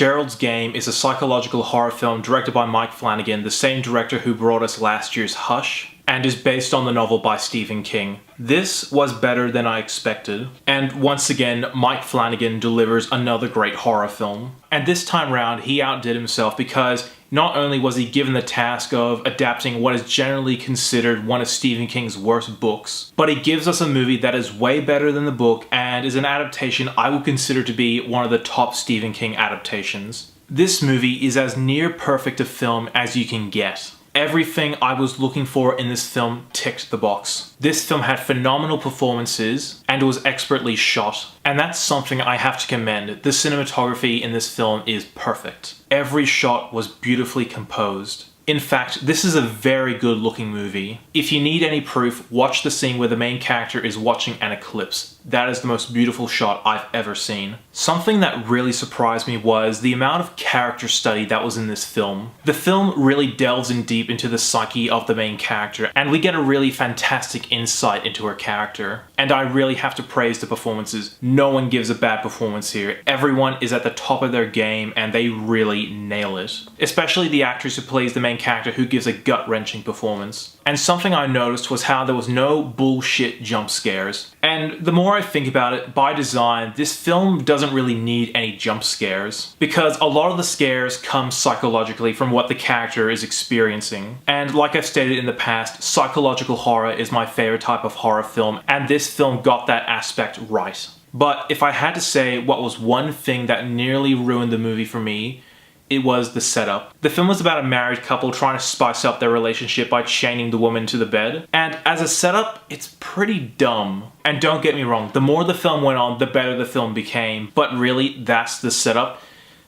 Gerald's Game is a psychological horror film directed by Mike Flanagan, the same director who brought us last year's Hush, and is based on the novel by Stephen King. This was better than I expected, and once again, Mike Flanagan delivers another great horror film. And this time round, he outdid himself because not only was he given the task of adapting what is generally considered one of Stephen King's worst books, but he gives us a movie that is way better than the book and is an adaptation I would consider to be one of the top Stephen King adaptations. This movie is as near perfect a film as you can get. Everything I was looking for in this film ticked the box. This film had phenomenal performances and was expertly shot, and that's something I have to commend. The cinematography in this film is perfect. Every shot was beautifully composed. In fact, this is a very good looking movie. If you need any proof, watch the scene where the main character is watching an eclipse. That is the most beautiful shot I've ever seen. Something that really surprised me was the amount of character study that was in this film. The film really delves in deep into the psyche of the main character, and we get a really fantastic insight into her character. And I really have to praise the performances. No one gives a bad performance here. Everyone is at the top of their game and they really nail it. Especially the actress who plays the main character, who gives a gut-wrenching performance. And something I noticed was how there was no bullshit jump scares. And the more I think about it, by design, this film doesn't really need any jump scares, because a lot of the scares come psychologically from what the character is experiencing. And like I've stated in the past, psychological horror is my favorite type of horror film, and this film got that aspect right. But if I had to say what was one thing that nearly ruined the movie for me, it was the setup. The film was about a married couple trying to spice up their relationship by chaining the woman to the bed. And as a setup, it's pretty dumb. And don't get me wrong, the more the film went on, the better the film became. But really, that's the setup.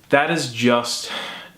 That is just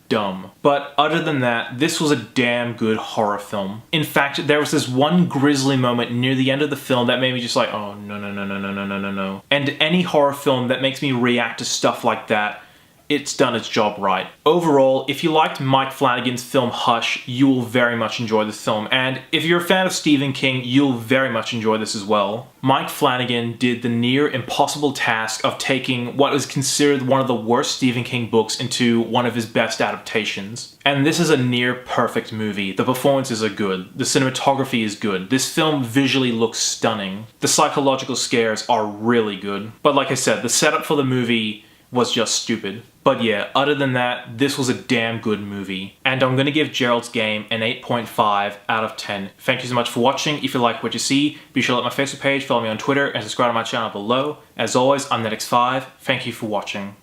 dumb. But other than that, this was a damn good horror film. In fact, there was this one grisly moment near the end of the film that made me just like, oh no, no, no, no, no, no, no, no, no. And any horror film that makes me react to stuff like that, it's done its job right. Overall, if you liked Mike Flanagan's film Hush, you will very much enjoy this film. And if you're a fan of Stephen King, you'll very much enjoy this as well. Mike Flanagan did the near impossible task of taking what is considered one of the worst Stephen King books into one of his best adaptations. And this is a near perfect movie. The performances are good. The cinematography is good. This film visually looks stunning. The psychological scares are really good. But like I said, the setup for the movie was just stupid. But yeah, other than that, this was a damn good movie. And I'm gonna give Gerald's Game an 8.5 out of 10. Thank you so much for watching. If you like what you see, be sure to like my Facebook page, follow me on Twitter, and subscribe to my channel below. As always, I'm NETX5. Thank you for watching.